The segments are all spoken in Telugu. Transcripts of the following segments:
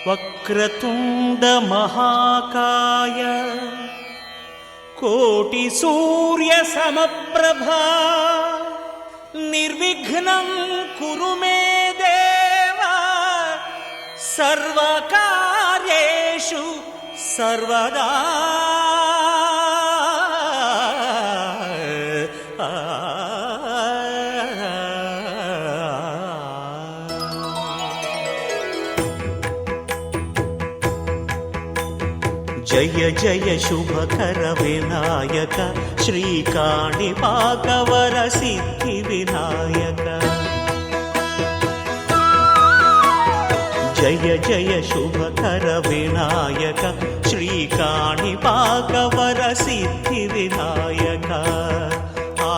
వక్రతుండ మహాకాయ కోటి సూర్య సమప్రభా నిర్విఘ్నం కురు మే దేవ సర్వకార్యేషు సర్వదా. జయ జయ శుభకర వినాయక శ్రీకాణిపాకవర సిద్ధి వినాయక. జయ జయ శుభకర వినాయక శ్రీకాణిపాకవర సిద్ధి వినాయక. ఆ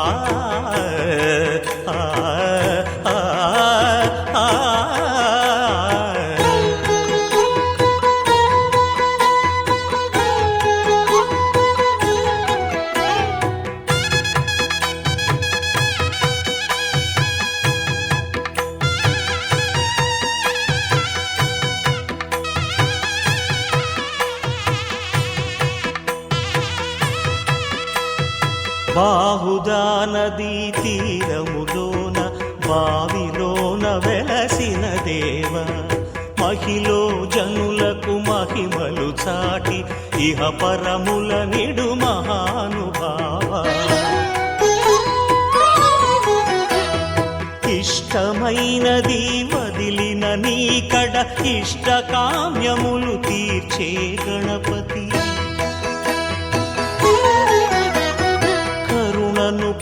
బాహుదా నదీ తీరములోన బావిలోన వెలసిన దేవ మహిలో జనులకు మహిమలు చాటి ఇహ పరముల నిడు మహానుభావ. ఇష్టమైనది వదిలిన నీకడ ఇష్టకామ్యములు తీర్చే గణపతి.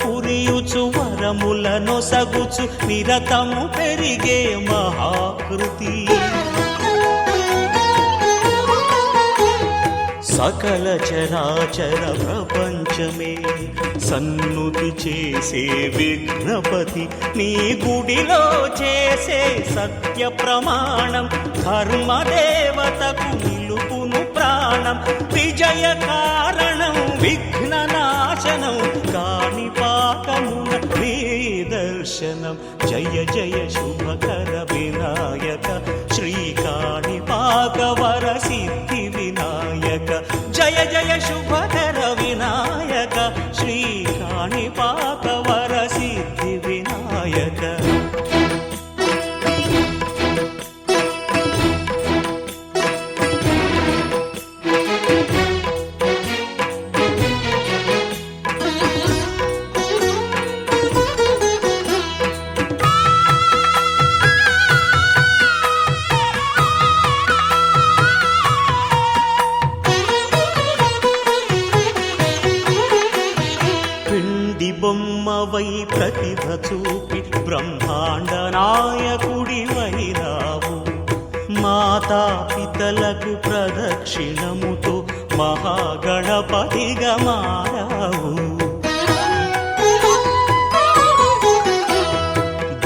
పురియుచు వరములను సగుచు నిరతము పెరిగే మహాకృతి. సకల చరాచర ప్రపంచమే సన్నుతి చేసే విఘ్నపతి. నీ గుడిలో చేసే సత్య ప్రమాణం ధర్మదేవతకు నిలుపును ప్రాణం. విజయ కారణం విఘ్న నాశనం కాణిపాకమున నీ దర్శనం. జయ జయ శుభకర వినాయక శ్రీకాణిపాకవర సిద్ధి వినాయక. జయ జయ శుభకర వినాయక శ్రీకాణిపాకవర సిద్ధి వినాయక. బొమ్మవై ప్రతిభ చూపి బ్రహ్మాండ నాయకుడి వైరావు. మాతా పితలకు ప్రదక్షిణముతో మహాగణపతిగా మారావు.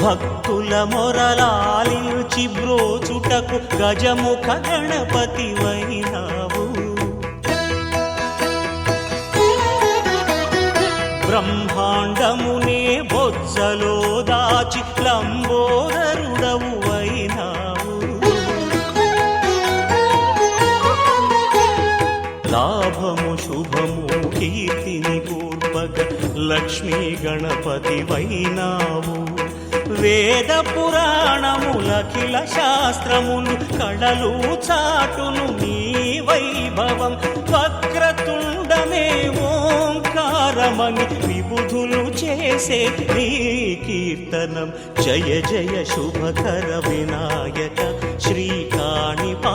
భక్తుల మొరలాలించి బ్రోచుటకు గజముఖ గణపతి వైనావు. బ్రహ్మాండమునే బొజ్జలో దాచి లంబోదరుడవు అయినావు. లాభము శుభము కీర్తిని కూర్పగ లక్ష్మీ గణపతి వైనావు. వేద పురాణములఖిల శాస్త్రములు కళలు చాటును నీ వైభవం. వక్రతుండమే ఓంకారమని విబుధులు చేసే నీ కీర్తనం. జయ జయ శుభకర వినాయక శ్రీకాణిపాకవర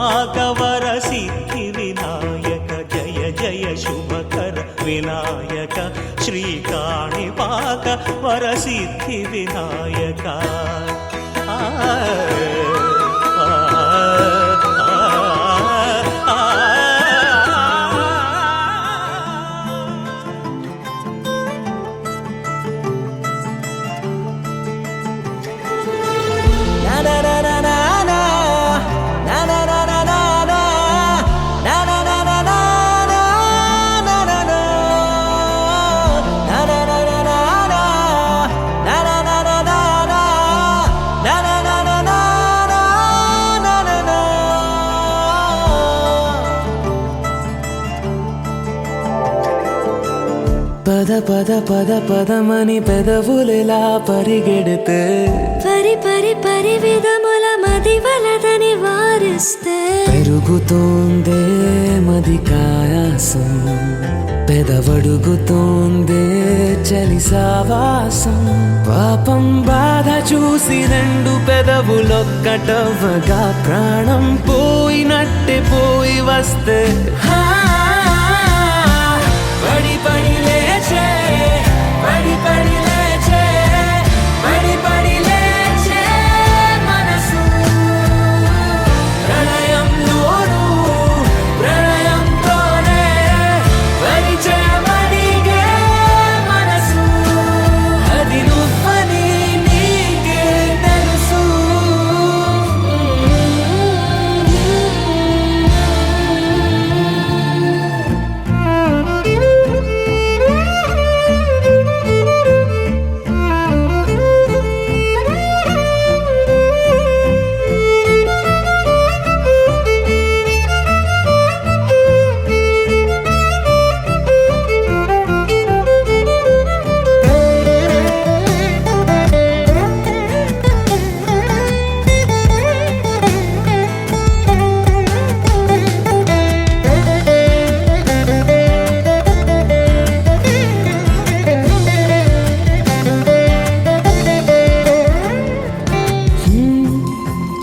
సిద్ధి వినాయక. జయ జయ శుభకర వినాయక శ్రీకాణిపాకవర సిద్ధి వినాయక. పద పద పద పదమని పెదవులెలా పరిగెడితే పరి పరి పరి విధముల మది వలదని వారిస్తే పెరుగుతోందే మది కాయాసం పెదవడుగుతోందే చలి సావాసం పాపం బాధ చూసి రెండు పెదవులొక్కటవ్వగా ప్రాణం పోయినట్టే పోయి వస్తే పడి పడి లేచే పడి పడి లేచే పడి పడి లేచే మనసు ప్రణయంలోను ప్రణయంతోనే పరిచయమడిగే మనసు అది నువ్వని నీకే తెలుసు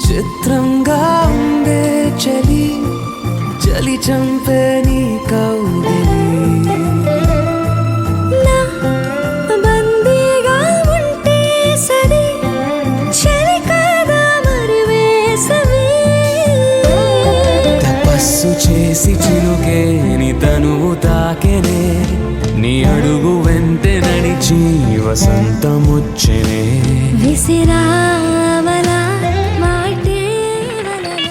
చిత్రంగా ఉందే చలి చలి చంపే నీ కౌగిలి నా బందీగా ఉంటే సరి చలి కాదా మరి వేసవి తపస్సు చేసి చిలుకే నీ తనువు తాకెనే నీ అడుగు వెంటే నడిచి వసంతముచ్చెనే విసిరావలా మాటే వలలా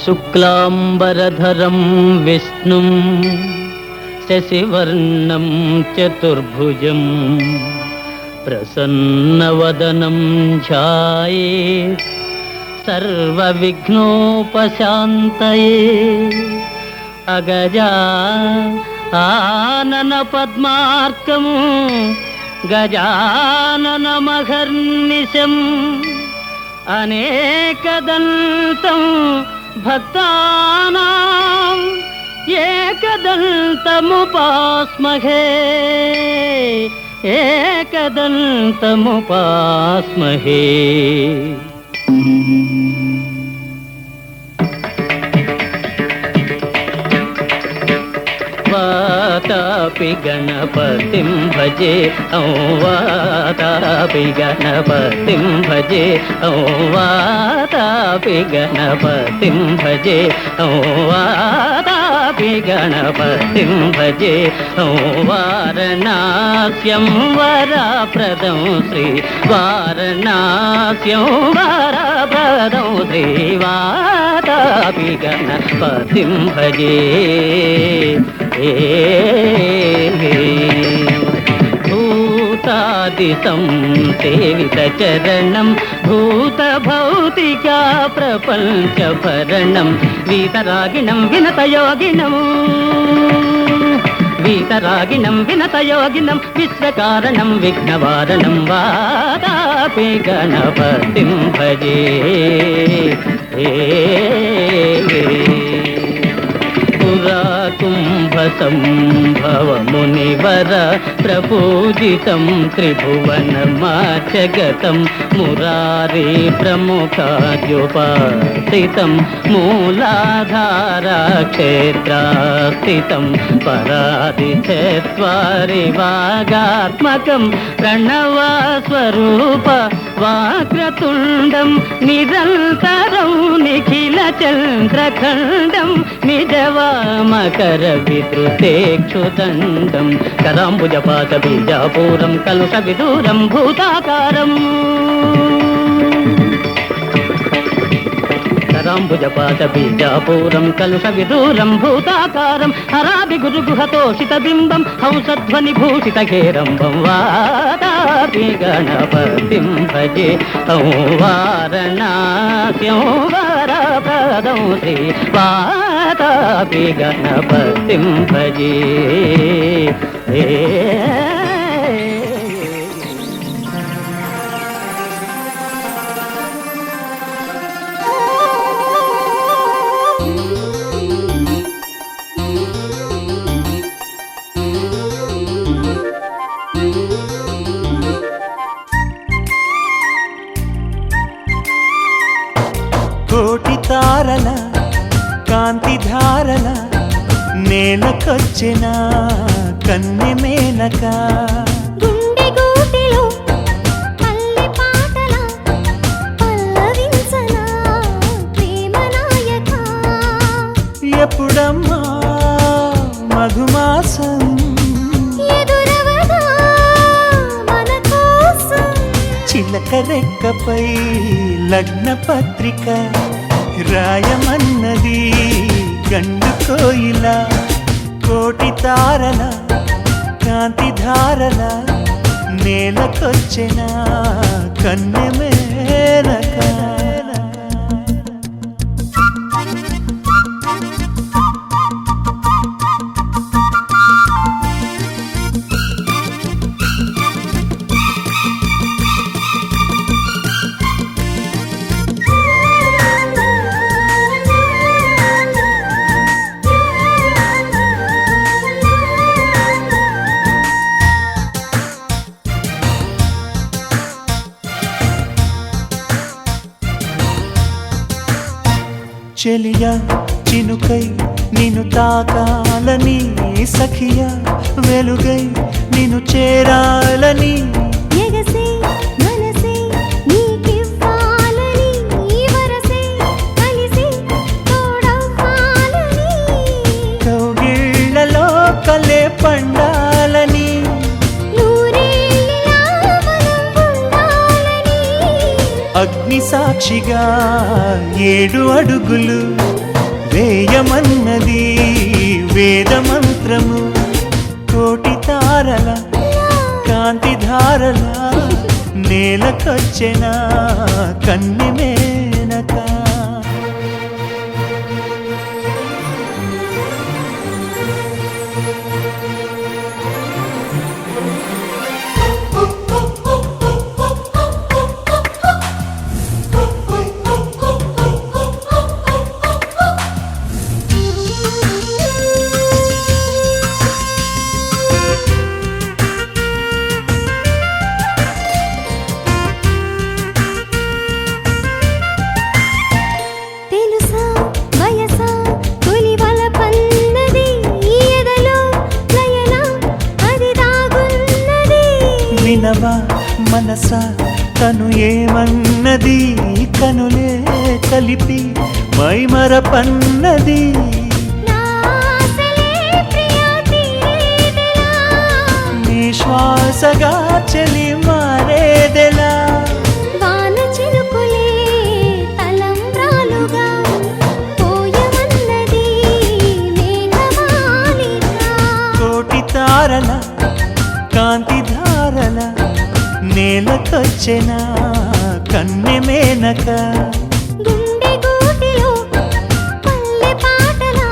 శుక్లాంబరధరం విష్ణుం శశివర్ణం చతుర్భుజం ప్రసన్నవదనం ధ్యాయేత్ సర్వవిఘ్నోపశాంతయే అగజా ఆనన పద్మార్కము గజాననమహర్నిశం అనేకదంతం భక్తానాం ఏకదంతముపాస్మహే ఏకదంతముపాస్మహే. వాతాపి గణపతిం భజే ఔ వాతాపి గణపతిం భజే ఔ వాతాపి గణపతిం భజే ఔ వాతాపి గణపతిం భజే ఔ వారణాస్యం వరప్రదం శ్రీ వారణాస్యం వరప్రదం శ్రీ వాతాపి గణపతిం భజే భూతాదితం సేవిత చరణం భూత భౌతికా ప్రపంచ భరణం వీతరాగిణం వినతయోగినం వీతరాగిణం వినతయోగినం విశ్వకారణం విఘ్నవారణం వాతాపి గణపతిం భజే. కుంభసంభవ మునివర ప్రపూజితం త్రిభువనమాచగతం మురారి ప్రముఖాద్యుపాసితం మూలాధారా క్షేత్రాస్థితం పరాదిచత్వారి వాగాత్మకం ప్రణవస్వరూప వాక్రతుండం నిరంతరం నిఖిల చంద్రఖండం నిజవామకర విద్రుతేక్షుదండం కరాంబుజపాత బీజాపూరం కలుష విదూరం భూతాకారం కరాంబుజపాత బీజాపూరం కలుష విదూరం భూతాకారం హరాభి గురుగుహతోషిత బింబం హంసధ్వని భూషిత హేరంబం వాతాపి గణపతిం భజే ఔ వారణాస్యం వరప్రదం శ్రీ వాతాపి గణపతిం భజే. కోటి తారల కాంతి ధారల నేలకొచ్చిన కన్నె మేనక గుండె గూటిలో పల్లె పాటల పల్లవించనా ప్రేమ నాయక. ఎప్పుడమ్మా మధుమాసం ఎదురవదా మన కోసం చిలక రెక్కపై లగ్న పత్రిక రాయమన్నది గండు కోయిల కోటి తారల కాంతి ధారల నేలకొచ్చిన కన్నె మేనక. చెలియా చినుకై నిన్ను తాకాలని సఖియా వెలుగై నిన్ను చేరాలని ఎగసే మనసే నీకివ్వాలని వరసే కలిసి తోడవ్వాలని కౌగిళ్లలో కలే పండాలని నూరేళ్ళ మనం ఉండాలని అగ్ని సాక్షిగా 7 అడుగులు వేయమన్నది వేదమంత్రము కోటి తారల కాంతి ధారల నేలకొచ్చిన కన్నె మేనక తెలుసా వయసా తొలివల పన్నది ఎదలో లయలా అది దాగున్నది వినవా మనసా తను ఏమన్నది కనులే కలిపి మైమరపన్నది నా ఆశలే ప్రియా తీరేదెలా నీ శ్వాసగా చెలి మారేదెలా వాన చినుకులే తలంబ్రాలుగా పోయమన్నది మేఘమాలిక కోటి తారల కాంతి ధారల నేలకొచ్చిన కన్నె మేనక గుండె గూటిలో పల్లె పాటలా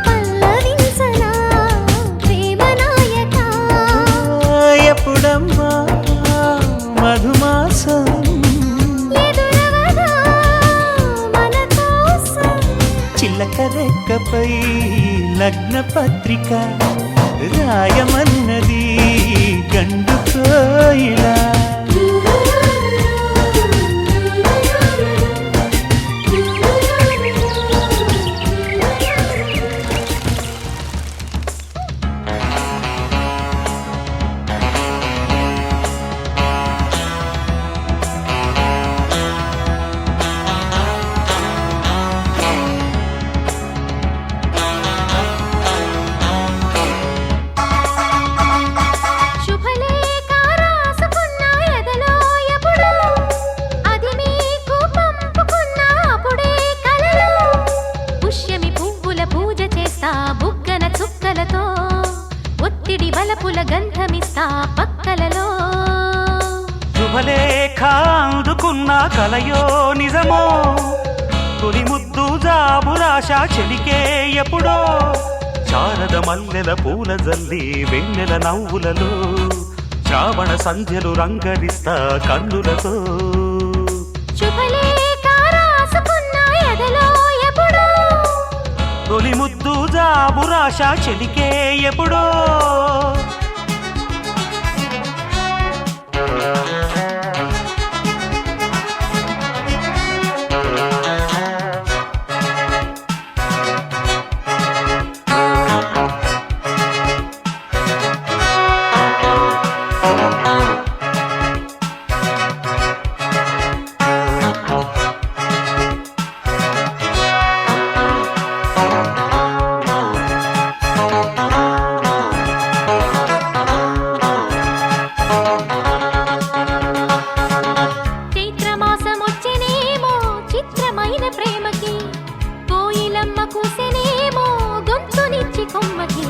పల్లవించనా ప్రేమ నాయక ఎప్పుడమ్మా మధుమాసం ఎదురవదా మన కోసం చిల్లక రెక్కపై లగ్న పత్రిక రాయమన్నది గండు కోయిలా శుభలేఖ రాసుకున్న ఎదలో ఎప్పుడో అది మీకు పంపుకున్న అప్పుడే కలలో పుష్యమి పువ్వుల పూజ చేస్తా బుగ్గన చుక్కలతో ఒత్తిడి వలపుల గంధమిస్తా పక్కలలో శుభలేఖ అందుకున్న కలయో నిజమో తొలి ముద్దు జాబురాశ చెలికే ఎప్పుడో శారద మల్లెల పూల జల్లి వెన్నెల నవ్వులలో శ్రావణ సంధ్యలు రంగరిస్తా కన్నులతో శుభలేఖ రాసుకున్న ఎదలో ఎప్పుడో తొలి ముద్దు జాబురాశ చెలికే ఎప్పుడో చైత్రమాసమొచ్చెనేమో చిత్రమైన ప్రేమకి కోయిలమ్మ కూసెనేమో గొంతునిచ్చి కొమ్మకి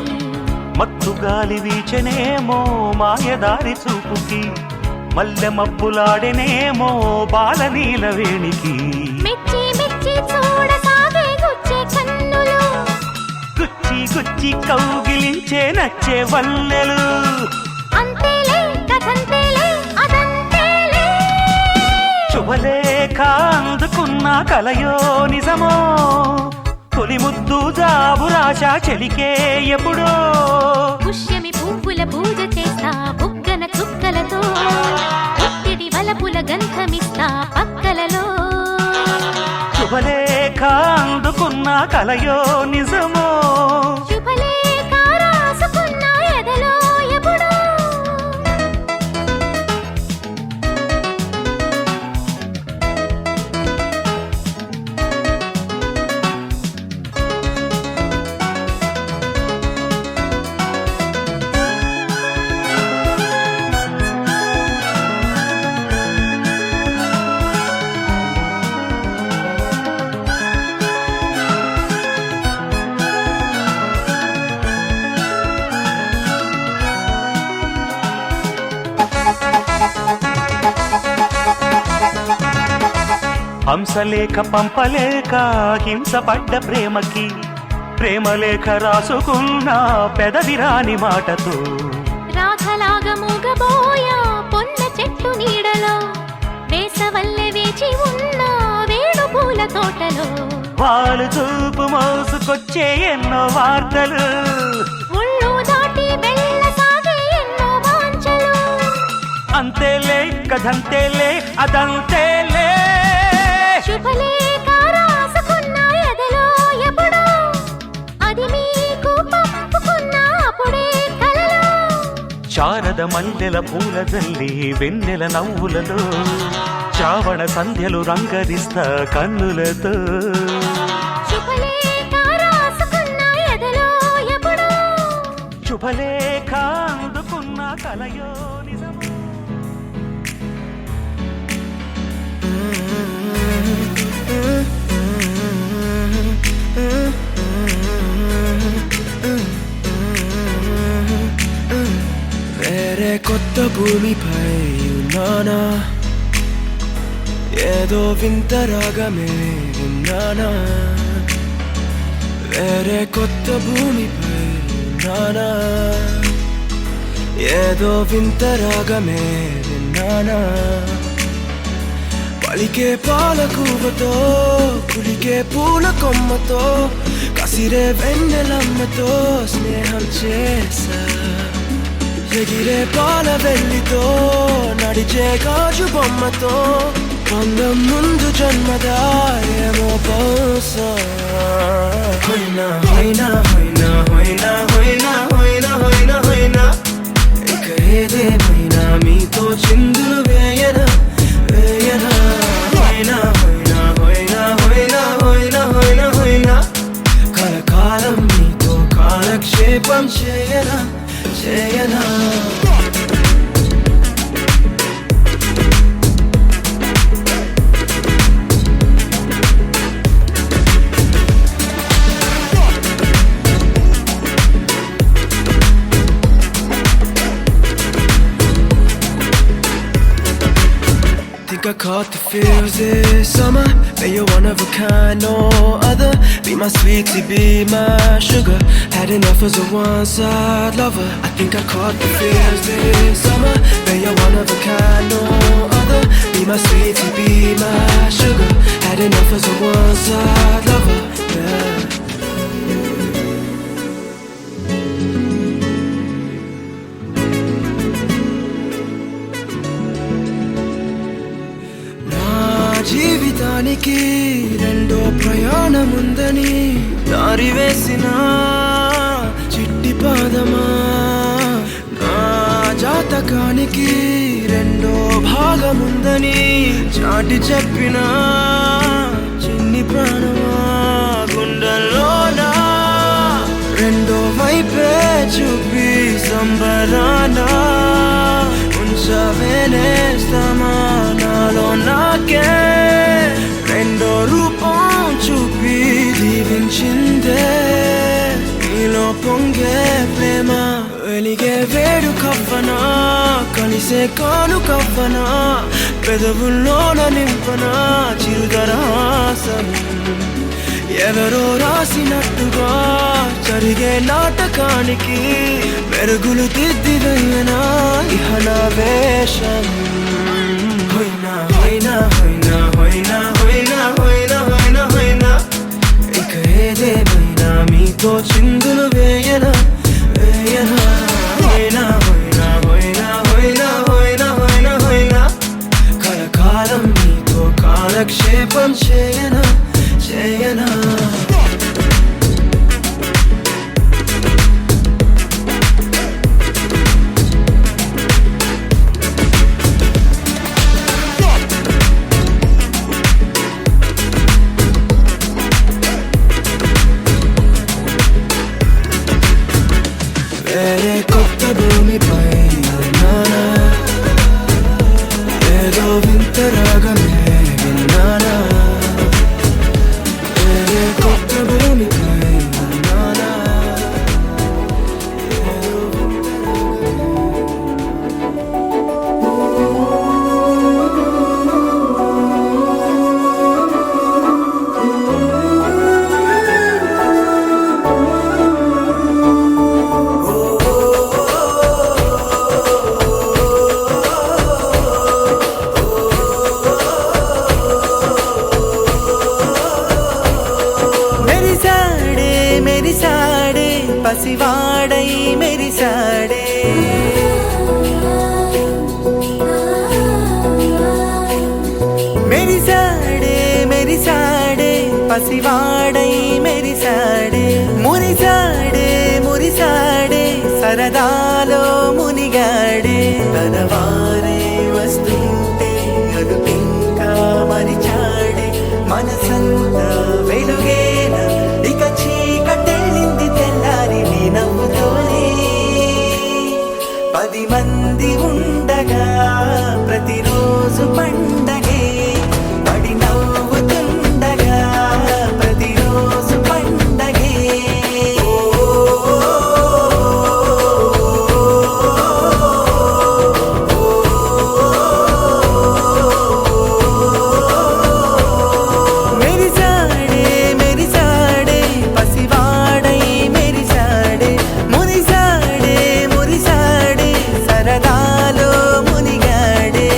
మత్తు గాలి వీచెనేమో మాయదారి చూపుకి మల్లె మబ్బులాడెనేమో బాలనీల వేణికి మెచ్చి మెచ్చి చూడసాగే గుచ్చే కన్నులు గుచ్చి గుచ్చి కౌగిలించే నచ్చే వల్లెలు అంతేలే కథంతేలే అదంతేలే శుభలేఖ అందుకున్న కలయో నిజమో తొలి ముద్దు జాబురాశ చెలికే ఎప్పుడో పుష్యమి పువ్వుల పూజ చేస్తా బుగ్గన చుక్కలతో ఒత్తిడి వలపుల గంధమిస్తా పక్కలలో శుభలేఖ అందుకున్న కలయో నిజమో శుభలేఖ రాసుకున్న ఎదలో ఎప్పుడో హంసలేఖ పంపలేక హింసపడ్డ ప్రేమకి ప్రేమలేఖ రాసుకున్న పెదవి రాని మాటతో రాధలాగా మూగబోయా పొన్న చెట్టు నీడలో వేసవల్లె వేచి ఉన్న వేణు పూల తోటలో వాళ్ళు చూపు మోసుకొచ్చే ఎన్నో వార్తలు ఒళ్ళు దాటి వెళ్ళసాగే ఎన్నో వాంఛలు అంతేలే కథంతేలే అదంతేలే శుభలేఖ రాసుకున్న ఎదలో ఎప్పుడో అది మీకు పంపుకున్న అప్పుడే కలలో శారద మల్లెల పూల జల్లి వెన్నెల నవ్వులలో శ్రావణ సంధ్యలు రంగరిస్తా కన్నులతో శుభలేఖ రాసుకున్న ఎదలో ఎప్పుడో శుభలేఖ అందుకున్న కలయో నిజమో వేరే కొత్త భూమిపై ఉన్నానా ఏదో వింత రాగమే విన్నానా వేరే కొత్త భూమిపై ఉన్నానా ఏదో వింత రాగమే విన్నానా పలికే పాలకూవతో కులికే పూల కొమ్మతో కసిరే వెన్నెలమ్మతో స్నేహం చేసా ఎగిరే పాల వెల్లితో నడిచే గాజు బొమ్మతో అందం ముందు జన్మదా ఏమో బహుశా హోయినా హోయినా హోయినా హోయినా హోయినా హోయినా హోయినా హోయినా ఇక ఏదేమైనా మీతో చిందులు వేయనా వేయనా హోయినా హోయినా హోయినా హోయినా హోయినా హోయినా హోయినా కలకాలం మీతో కాలక్షేపం చేయనా చేయనా Think I caught the feels this summer. Bet you're one of a kind, no other. Be my sweetie, be my sugar. Had enough as a one-side lover. I think I caught the feels this summer. Bet you're one of a kind, no other. Be my sweetie, be my sugar. Had enough as a one-side lover. Yeah. జీవితానికి రెండో ప్రయాణముందని దారి వేసిన చిట్టి పాదమా నా జాతకానికి రెండో భాగముందని చాటి చెప్పిన చిన్ని ప్రాణమా గుండెల్లోనా రెండో వైపే చూపి సంబరానా ఉంచవేనేస్తమా నాలో నాకే రెండో రూపం చూపి దీవించిందే నీలో పొంగే ప్రేమ వెలిగే వేడు కవ్వనా కలిసే కాను కవ్వనా పెదవుల్లోన నింపనా చిరుదరాసం ఎవరో రాసినట్టుగా జరిగే నాటకానికి మెరుగులు దిద్దివయ్యనా ఇహనా వేషం హోయినా హోయినా హోయినా హోయినా హోయినా హోయినా హోయినా హోయినా ఇక ఏదేమైనా మీతో చిందులు వేయనా వేయనా హోయినా హోయినా హోయినా హోయినా హోయినా హోయినా హోయినా కలకాలం మీతో కాలక్షేపం చేయనా చేయనా మెరిసాడే పసివాడై మెరిసాడే మెరిసాడే మెరిసాడే పసివాడై మెరిసాడే మురిసాడే మురిసాడే సరదాలో మునిగాడే తన వారే వస్తుంటే అదుపింకా మరిచాడే మనసంతా వెలుగేన ఇక చీకటెళ్ళింది తెల్లారి నీ నవ్వుతోనే 10 మంది ఉండగా ప్రతిరోజు పండగే పడి నవ్వుతుండగా ప్రతిరోజు పండగే మెరిసాడే మెరిసాడే పసివాడై మెరిసాడే మురిసాడే మురిసాడే సరదాలో మునిగాడే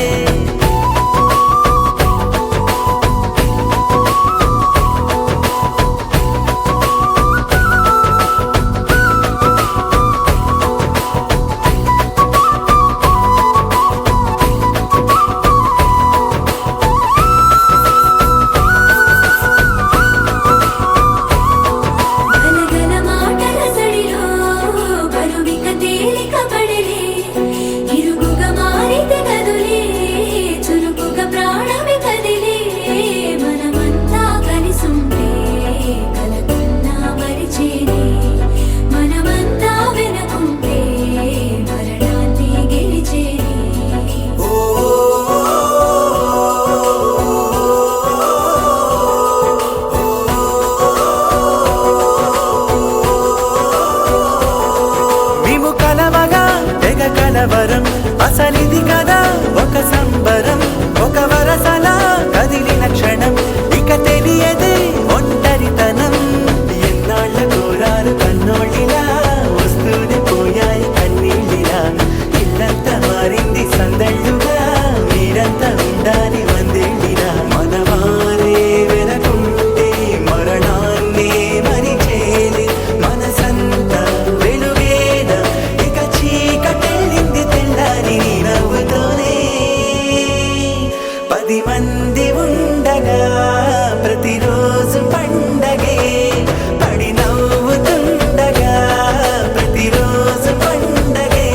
గలగల మాటల సడిలో బరువిక తేలిక పడలే ఇరుగుగా మారితే కదులే చురుకుగా ప్రాణమి కదిలే మనమంతా కలిసుంటే కలకున్నా మరిచేనే మనమంతా వెనకుంటే మరణాన్ని గెలిచేనే మేము కలవగా తెగ కలవరం అసలిది కదా ఒక సంబరం ఒక వరసలా కదిలిన క్షణం ఇక తెలియదే ఒంటరితనం ఎన్నాళ్ళ కోరాలు కన్నోళ్ళిలా వస్తూనే పోయాయి కన్నీళ్ళిలా ఇల్లంతా మారింది సందళ్ళుగా మీరంతా ఉండాలి వందేళ్ళిలా మనవారే వెనకుంటే మరణాన్నే మరిచేది మనసంతా వెలుగేన ఇక చీకటెళ్ళింది తెల్లారి నీ నవ్వుతోనే 10 మంది ఉండగా ప్రతిరోజు పండగే పడి నవ్వుతుండగా ప్రతిరోజు పండగే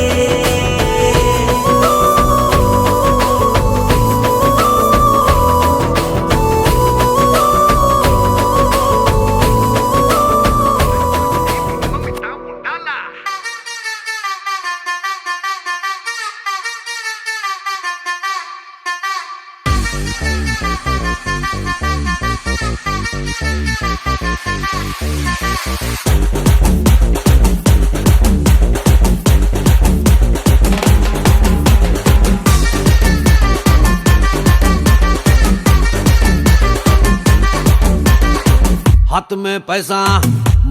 हाथ में पैसा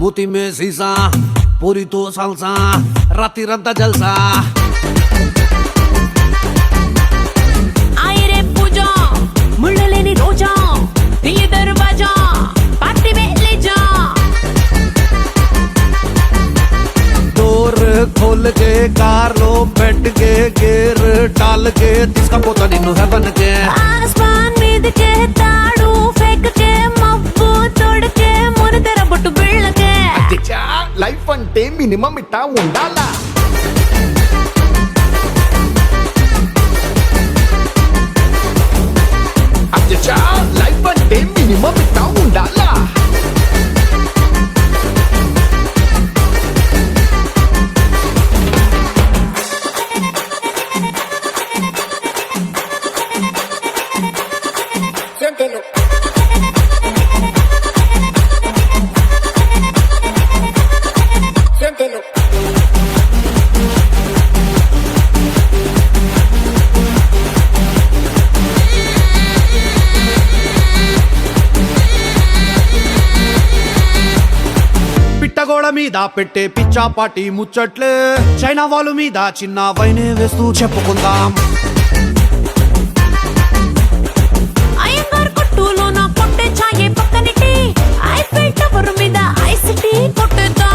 मोती में शीशा पूरी तो सालसा राती रंता जलसा आए रे पूजा मुಳ್ಳलेनी रोजा दिए दरवाजा पार्टी में ले जा डोर खोल के कार लो बैठ के गेर डाल के तिसका पोता निन्नु है बन के आसमान मीद के ताड़ू फेंक के मब्बू तोड़ के मुन तेरा बट्टू बिళ్ళ के లైఫ్ అంటే మినిమం ఇట్టా ఉండాలా అచ్చా లైఫ్ అంటే మినిమం ఇట్టా ఉండాలా పిట్టగోడ మీద పెట్టే పిచ్చాపాటి ముచ్చట్లే చైనా వాళ్ళ మీద చిన్న వైనే వేస్తూ చెప్పుకుందాం అయ్యంగార్ కొట్టులో నా కొట్టే ఛాయే పక్కనిటి ఐఫిల్ టవర్ మీద ఐసిటీ కొట్టేద్దాం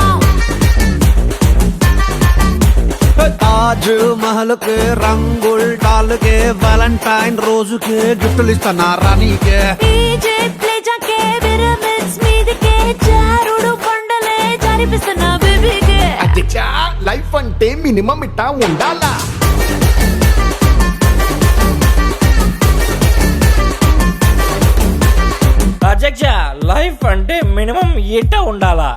మహల్కే రంగుల్ డాల్కే వాలంటైన్ రోజుకే గిఫ్టులు ఇస్తానా రానీకే డీజే ప్లే జాకే పిరమిడ్స్ మీదకే జారుడు కొండలే జారిపిస్తున్నా బేబీకే అధ్యక్ష లైఫ్ అంటే మినిమం ఇట్టా ఉండాలా అధ్యక్ష లైఫ్ అంటే మినిమం ఎట్ట ఉండాలా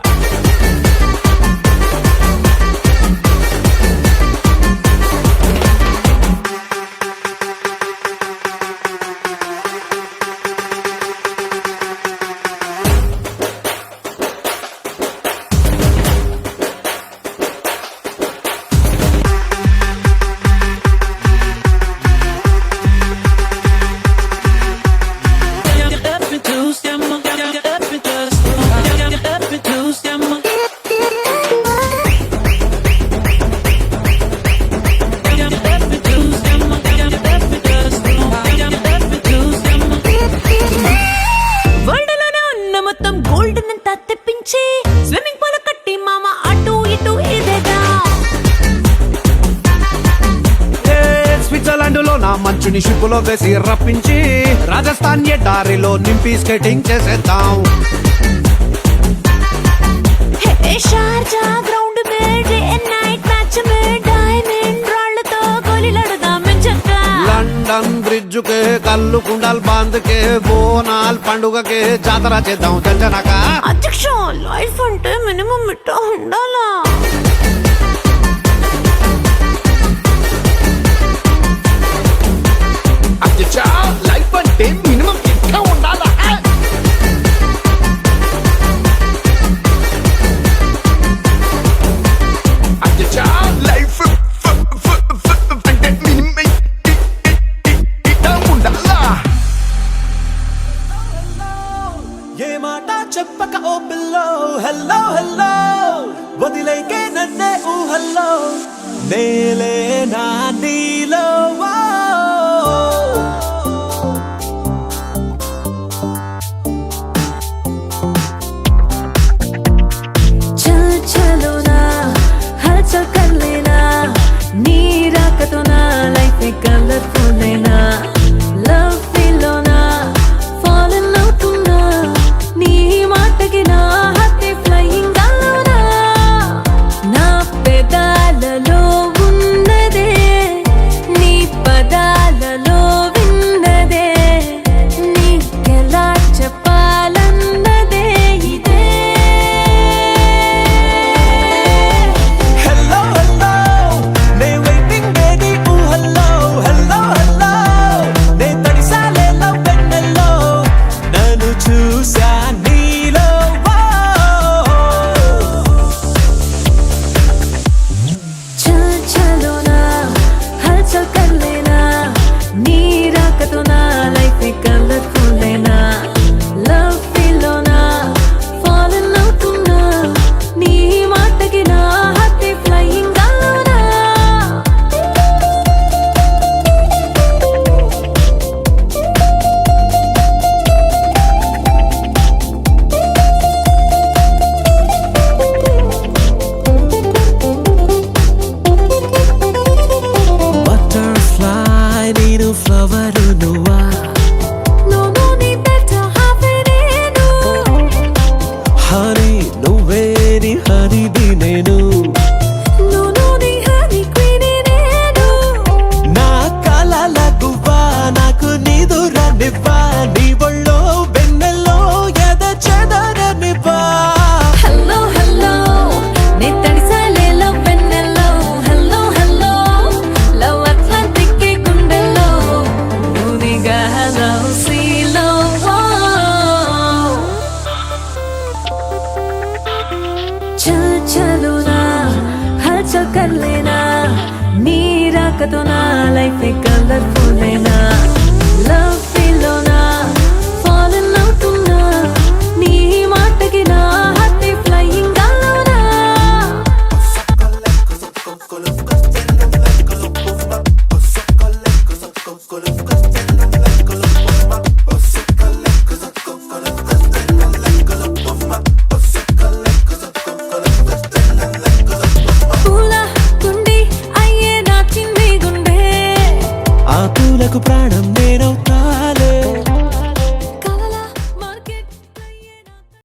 వరల్డ్లోనే ఉన్న మొత్తం గోల్డ్ నంతా తెప్పించి స్విమ్మింగ్ పూల్ కట్టి మామ అటు ఇటు ఇదేగా స్విట్జర్లాండ్ లో నా మంచుని షిప్పులో వేసి రప్పించి రాజస్థాన్ ఎడారిలో నింపి స్కేటింగ్ చేసేద్దాం హే షార్జా గ్రౌండ్ మే డే అండ్ నైట్ మ్యాచ్ మే డైమండ్ రాళ్ళతో గోలీలాడుదాం చక్కా లండన్ బ్రిడ్జ్ కే కల్లు కుండల్ బాంద్ కే బోనాల్ పండుగకే జాతర చేద్దాం జంజనక అధ్యక్ష లైఫ్ అంటే మినిమం ఇట్ట ఉండాలా అధ్యక్ష లైఫ్ అంటే మినిమం ఇట్టా ఉండాలా అధ్యక్ష లైఫ్ అంటే మినిమం ఇట్టా ఉండాలా ఏ మాట చెప్పక ఓ పిల్లో హెల్లో హెల్లో వదిలేకే నన్నే ఊహల్లో నేలే నా నీలో చల్ చలో నా హల్చల్ కర్ లేనా నీ రాకతో నా లైఫ్ కలర్ఫుల్ లేనా లవ్ ఫీల్ లోనా ఫాల్ ఇన్ అవుతున్నా నీ మాటకి నా హార్ట్ ఫ్లయింగ్ గాలోనా నా పెదాలలో ఉన్నదే నీ పదాలలో విన్నదే నీకెలా చెప్పాలన్నదే ఇదే హెల్లో హెల్లో నే వెయిటింగ్ బేబీ ఊహల్లో హెల్లో హెల్లో నే తడిసాలే లవ్ వెన్నెల్లో నన్ను చూసా నీలో చల్ చలో నా హల్చల్ కర్ లేనా నీ రాకతో నా లైఫ్ కలర్ఫుల్ లేనా లవ్ ఫీల్ లోనా ఫాల్ ఇన్ అవుతున్నా నీ మాటకి నా హార్ట్ ఫ్లయింగ్ గాలోనా బటర్ఫ్లై నేను ఫ్లవర్ నువ్వా No నీ better have it నేను హనీ నువ్వే నీ హనీది నేను No నీ హనీ క్వీన్ నేను నా కలల గువ్వా నాకు నిదురనివ్వా నీ ఒళ్ళో వెన్నెల్లో ఎద చెదరనివ్వా హలో హలో నే తడిసాలే లవ్ వెన్నెల్లో హలో హలో లవ్ అట్లాంటిక్ గుండెల్లో నువ్వునిగా హలో సీలో చల్ చలో నా హల్చల్ కర్ లేనా నీ రాకతో నా లైఫ్ కలర్ఫుల్ లేనా